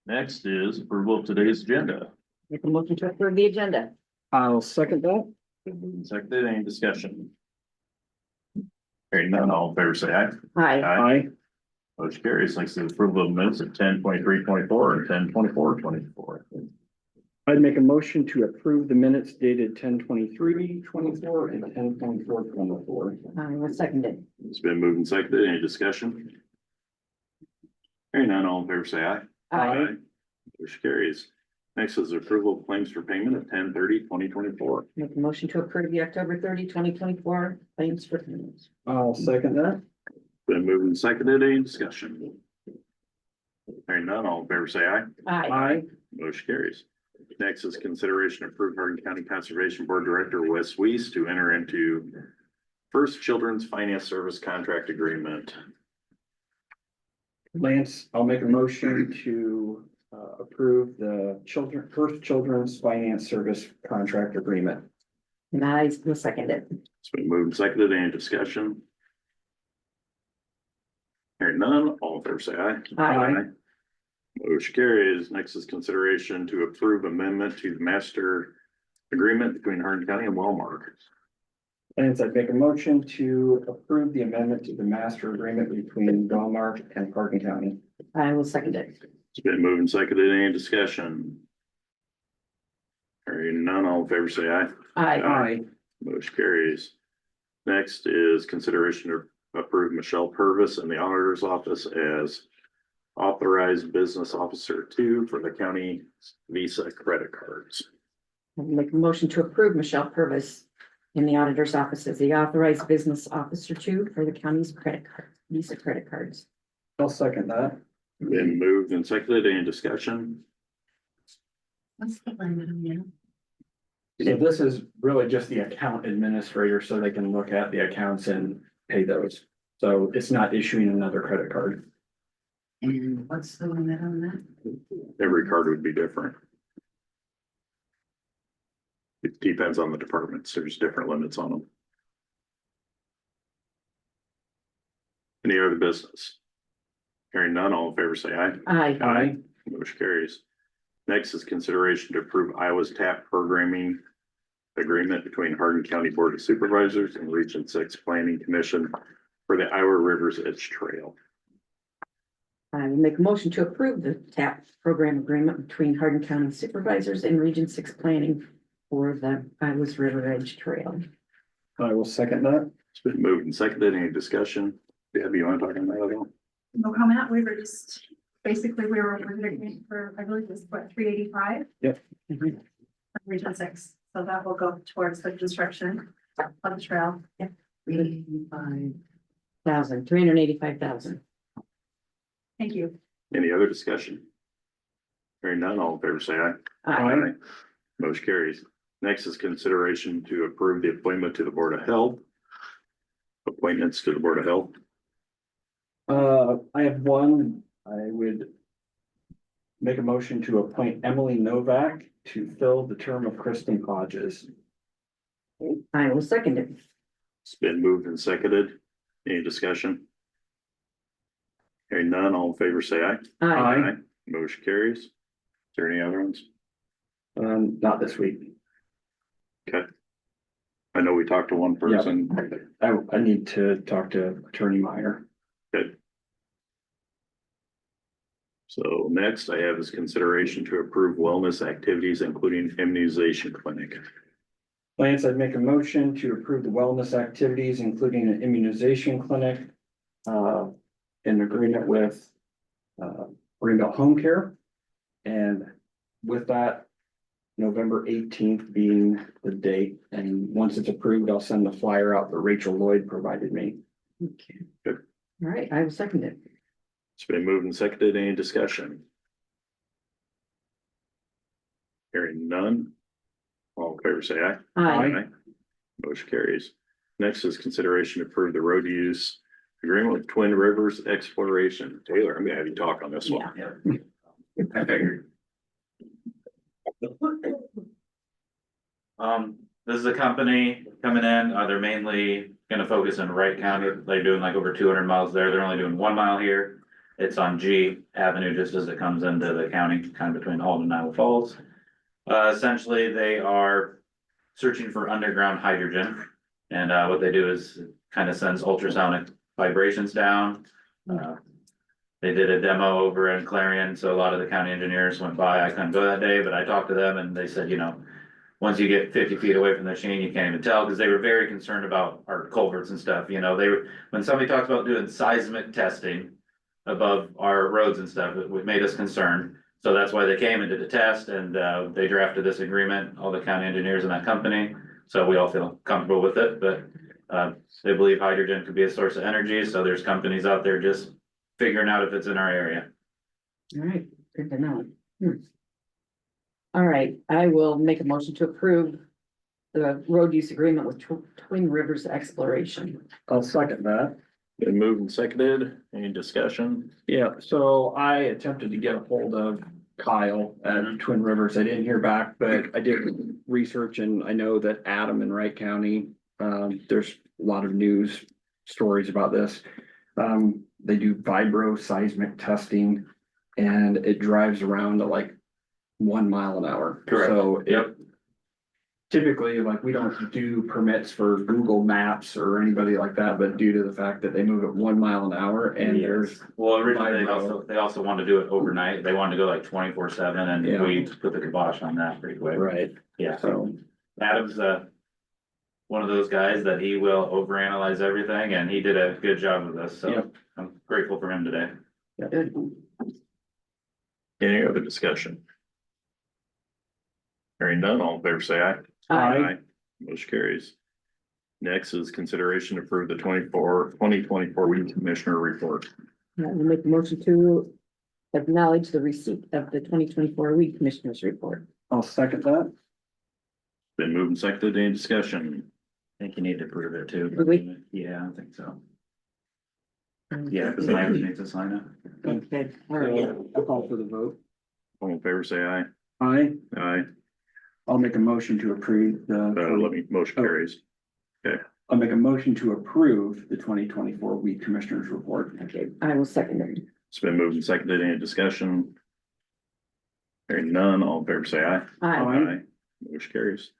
Next is approval of today's agenda. Make a motion to approve the agenda. I'll second that. Seconded, any discussion? Hearing none, all in favor say aye. Aye. Aye. Motion carries. Next is approval of minutes of 10/23/24 and 10/24/24. I'd make a motion to approve the minutes dated 10/23/24 and 10/24/24. I will second it. It's been moved and seconded. Any discussion? Hearing none, all in favor say aye. Aye. Motion carries. Next is approval of claims for payment of 10/30/2024. Make a motion to approve the October 30, 2024 claims for payments. I'll second that. Been moved and seconded. Any discussion? Hearing none, all in favor say aye. Aye. Aye. Motion carries. Next is consideration of approved Hardin County Conservation Board Director Wes Weiss to enter into First Children's Finance Service Contract Agreement. Lance, I'll make a motion to approve the First Children's Finance Service Contract Agreement. And I will second it. It's been moved and seconded. Any discussion? Hearing none, all in favor say aye. Aye. Motion carries. Next is consideration to approve amendment to the master agreement between Hardin County and Wellmark. Lance, I'd make a motion to approve the amendment to the master agreement between Belmark and Hardin County. I will second it. It's been moved and seconded. Any discussion? Hearing none, all in favor say aye. Aye. Motion carries. Next is consideration to approve Michelle Purvis in the auditor's office as authorized business officer 2 for the county Visa credit cards. I will make a motion to approve Michelle Purvis in the auditor's office as the authorized business officer 2 for the county's credit card, Visa credit cards. I'll second that. Been moved and seconded. Any discussion? What's the limit on that? So this is really just the account administrator, so they can look at the accounts and pay those. So it's not issuing another credit card. And what's the limit on that? Every card would be different. It depends on the departments. There's different limits on them. Any other business? Hearing none, all in favor say aye. Aye. Aye. Motion carries. Next is consideration to approve Iowa's TAP programming agreement between Hardin County Board of Supervisors and Region 6 Planning Commission for the Iowa Rivers Edge Trail. I will make a motion to approve the TAP program agreement between Hardin County Supervisors and Region 6 Planning for the Iowa's River Edge Trail. I will second that. It's been moved and seconded. Any discussion? Debbie, you want to talk on that at all? No comment, we were just, basically, we were looking for, I believe this, what, 385? Yep. Region 6, so that will go towards the construction of the trail. 385,000. Thank you. Any other discussion? Hearing none, all in favor say aye. Aye. Motion carries. Next is consideration to approve the appointment to the Board of Health. Appointments to the Board of Health. I have one. I would make a motion to appoint Emily Novak to fill the term of Kristen Hodges. I will second it. It's been moved and seconded. Any discussion? Hearing none, all in favor say aye. Aye. Motion carries. Is there any other ones? Not this week. Okay. I know we talked to one person. I need to talk to Attorney Meyer. Good. So next I have is consideration to approve wellness activities, including immunization clinic. Lance, I'd make a motion to approve the wellness activities, including an immunization clinic, in agreement with, Greenbelt Home Care. And with that, November 18th being the date, and once it's approved, I'll send the flyer out that Rachel Lloyd provided me. Okay. Good. All right, I will second it. It's been moved and seconded. Any discussion? Hearing none. All in favor say aye. Aye. Motion carries. Next is consideration to approve the road use agreement with Twin Rivers Exploration. Taylor, I'm gonna have you talk on this one. I figured. This is a company coming in, they're mainly gonna focus in Wright County, they're doing like over 200 miles there, they're only doing 1 mile here. It's on G Avenue, just as it comes into the county, kind of between Alden and Iowa Falls. Essentially, they are searching for underground hydrogen. And what they do is kind of sends ultrasonic vibrations down. They did a demo over in Clarion, so a lot of the county engineers went by. I couldn't go that day, but I talked to them and they said, once you get 50 feet away from the machine, you can't even tell, because they were very concerned about our culverts and stuff, they were, when somebody talks about doing seismic testing above our roads and stuff, it made us concerned. So that's why they came and did a test, and they drafted this agreement, all the county engineers in that company. So we all feel comfortable with it, but they believe hydrogen could be a source of energy, so there's companies out there just figuring out if it's in our area. All right, good to know. All right, I will make a motion to approve the road use agreement with Twin Rivers Exploration. I'll second that. Been moved and seconded. Any discussion? Yeah, so I attempted to get a hold of Kyle at Twin Rivers. I didn't hear back, but I did research and I know that Adam in Wright County, there's a lot of news stories about this. They do vibro seismic testing and it drives around at like 1 mile an hour. Correct. So Yep. typically, like, we don't do permits for Google Maps or anybody like that, but due to the fact that they move at 1 mile an hour and there's. Well, originally Vibro. they also wanted to do it overnight. They wanted to go like 24/7, and Yeah. we put the kibosh on that pretty quick. Right, Yeah, so, Adam's one of those guys that he will overanalyze everything, and he did a good job with this, so Yep. I'm grateful for him today. Good. Any other discussion? Hearing none, all in favor say aye. Aye. Motion carries. Next is consideration to approve the 2024 weed commissioner report. I will make a motion to acknowledge the receipt of the 2024 weed commissioners report. I'll second that. Been moved and seconded. Any discussion? I think you need to prove it too. Do we? Yeah, I think so. Yeah, because Lance needs to sign it. Okay, all right. So I'll call for the vote. All in favor say aye. Aye. Aye. I'll make a motion to approve Motion carries. I'll make a motion to approve the 2024 weed commissioners report. Okay, I will second it. It's been moved and seconded. Any discussion? Hearing none, all in favor say aye. Aye, Motion carries.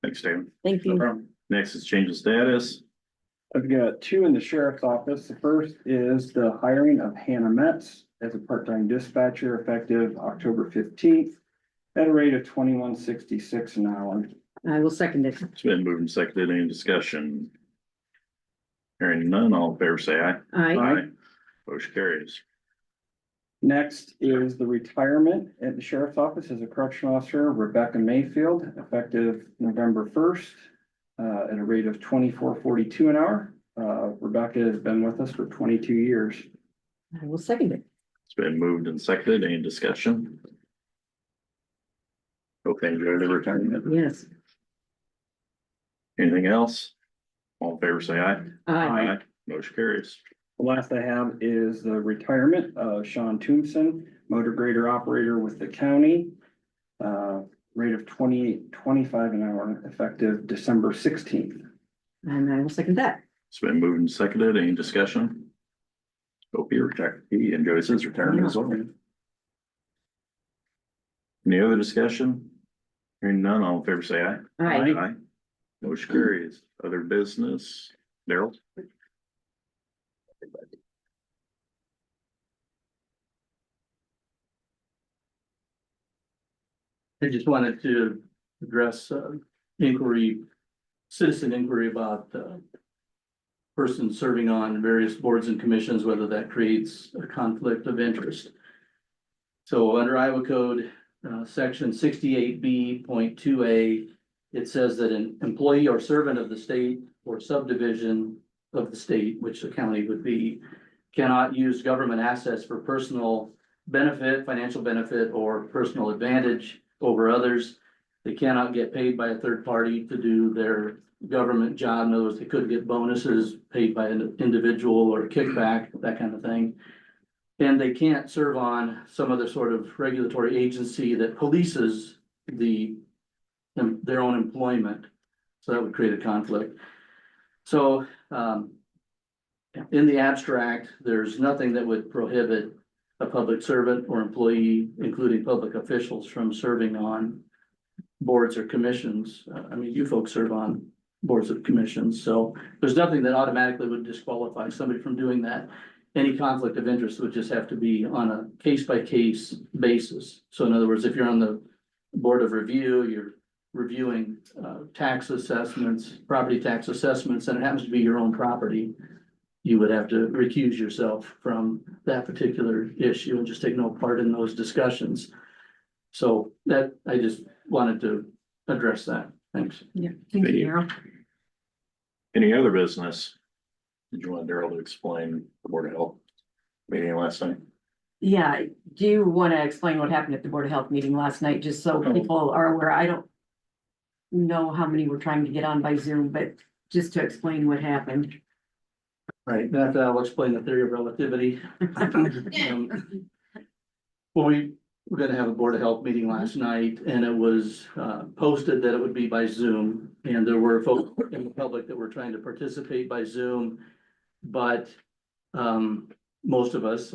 Thanks, David. thank you. Next is change of status. I've got two in the sheriff's office. The first is the hiring of Hannah Metz as a part-time dispatcher effective October 15th at a rate of $21.66 an hour. I will second it. It's been moved and seconded. Any discussion? Hearing none, all in favor say aye. Aye, Motion carries. Next is the retirement at the sheriff's office as a correctional officer, Rebecca Mayfield, effective November 1st, at a rate of $24.42 an hour. Rebecca has been with us for 22 years. I will second it. It's been moved and seconded. Any discussion? Okay, enjoy the retirement. Yes. Anything else? All in favor say aye. Aye, Motion carries. The last I have is the retirement of Sean Tombson, motor grader operator with the county. Rate of $28.25 an hour, effective December 16th. and I will second that. It's been moved and seconded. Any discussion? Hope he enjoys his retirement as well. Any other discussion? Hearing none, all in favor say aye. Aye, Motion carries. Other business, Daryl? I just wanted to address citizen inquiry about persons serving on various boards and commissions, whether that creates a conflict of interest. So under Iowa Code, section 68B.2A, it says that an employee or servant of the state or subdivision of the state, which the county would be, cannot use government assets for personal benefit, financial benefit, or personal advantage over others. They cannot get paid by a third party to do their government job. In other words, they could get bonuses paid by an individual or kickback, that kind of thing. And they can't serve on some other sort of regulatory agency that polices their own employment. So that would create a conflict. So In the abstract, there's nothing that would prohibit a public servant or employee, including public officials, from serving on boards or commissions. I mean, you folks serve on boards of commissions, so there's nothing that automatically would disqualify somebody from doing that. Any conflict of interest would just have to be on a case-by-case basis. So in other words, if you're on the board of review, you're reviewing tax assessments, property tax assessments, and it happens to be your own property, you would have to recuse yourself from that particular issue and just take no part in those discussions. So that, I just wanted to address that. Thanks. Yeah, thank you, Darrell. Any other business? Did you want Daryl to explain the Board of Health meeting last night? Yeah, do you want to explain what happened at the Board of Health meeting last night, just so people are aware? I don't know how many were trying to get on by Zoom, but just to explain what happened. Right, that will explain the theory of relativity. Well, we were gonna have a Board of Health meeting last night, and it was posted that it would be by Zoom. And there were folks in the public that were trying to participate by Zoom, but most of us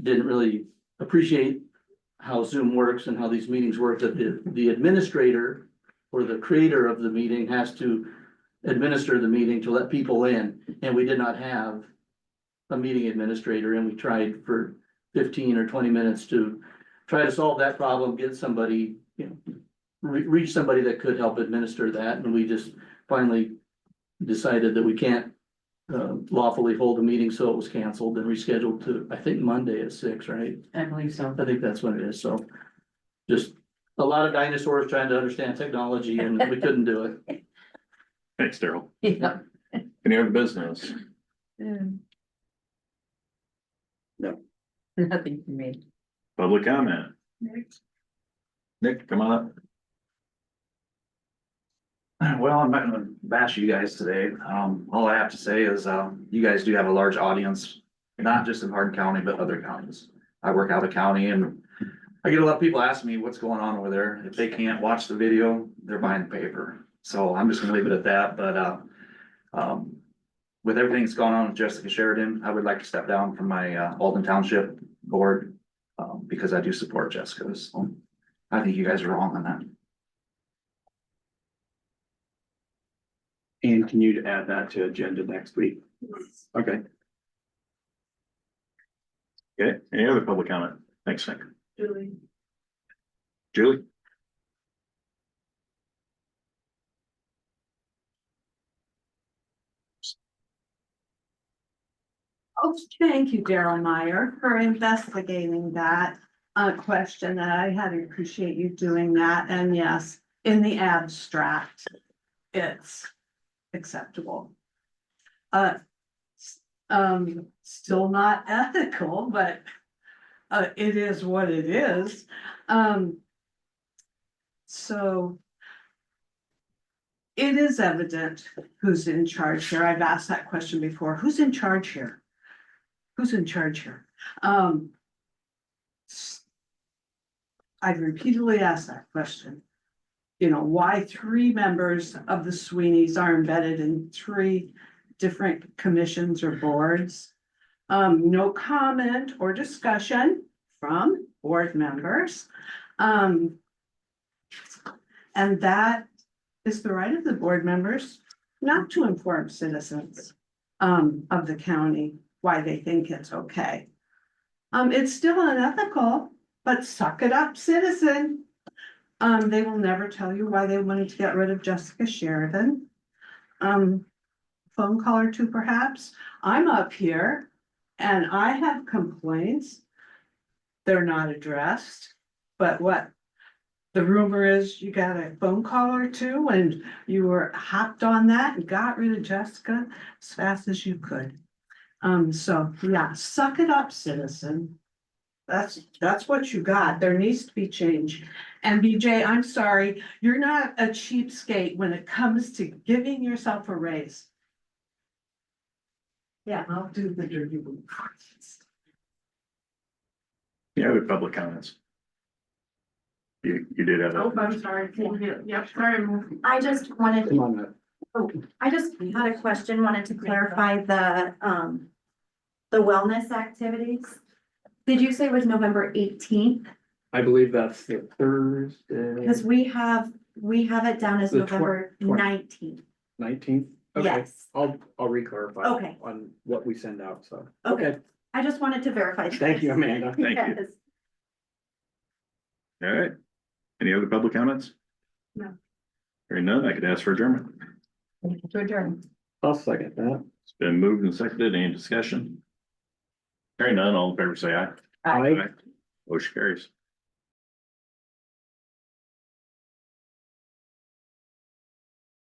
didn't really appreciate how Zoom works and how these meetings work, that the administrator or the creator of the meeting has to administer the meeting to let people in, and we did not have a meeting administrator, and we tried for 15 or 20 minutes to try to solve that problem, get somebody, you know, reach somebody that could help administer that, and we just finally decided that we can't lawfully hold a meeting, so it was canceled and rescheduled to, I think, Monday at 6, right? I believe so. I think that's what it is, so just a lot of dinosaurs trying to understand technology, and we couldn't do it. Thanks, Daryl. Yeah. Any other business? No. Nothing for me. Public comment? Nick, come on up. Well, I'm not gonna bash you guys today. All I have to say is, you guys do have a large audience, not just in Hardin County, but other counties. I work out of county and I get a lot of people asking me what's going on over there. If they can't watch the video, they're buying the paper. So I'm just gonna leave it at that, but, with everything that's going on with Jessica Sheridan, I would like to step down from my, Alden Township board, because I do support Jessica. So I think you guys are wrong on that. And can you add that to agenda next week? Okay. Okay, any other public comment? Thanks, Nick. Julie. Julie? Oh, thank you, Daryl Meyer, for investigating that question. I had to appreciate you doing that. And yes, in the abstract, it's acceptable. Still not ethical, but it is what it is. So it is evident who's in charge here. I've asked that question before. Who's in charge here? Who's in charge here? I've repeatedly asked that question. You know, why 3 members of the Sweeneys are embedded in 3 different commissions or boards? No comment or discussion from board members. And that is the right of the board members not to inform citizens of the county why they think it's okay. It's still unethical, but suck it up, citizen. They will never tell you why they wanted to get rid of Jessica Sheridan. Phone call or 2 perhaps. I'm up here and I have complaints. They're not addressed, but what? The rumor is you got a phone call or 2 and you were hopped on that and got rid of Jessica as fast as you could. So yeah, suck it up, citizen. That's what you got. There needs to be change. And BJ, I'm sorry, you're not a cheapskate when it comes to giving yourself a raise. Yeah, I'll do the dirty work. Any other public comments? You did have Oh, a, I'm sorry. Yep, sorry. I just wanted Come on up. I just had a question, wanted to clarify the wellness activities. Did you say it was November 18th? I believe that's the Thursday, Because we have it down as The November 19th. 19th. Okay, Yes, I'll re-clarify. Okay. On what we send out, so. okay. I just wanted to verify. Thank you, Amanda. Thank you. Yes. All right. Any other public comments? No. Hearing none, I could ask for adjournment. To adjourn. I'll second that. It's been moved and seconded. Any discussion? Hearing none, all in favor say aye. Aye. Motion carries.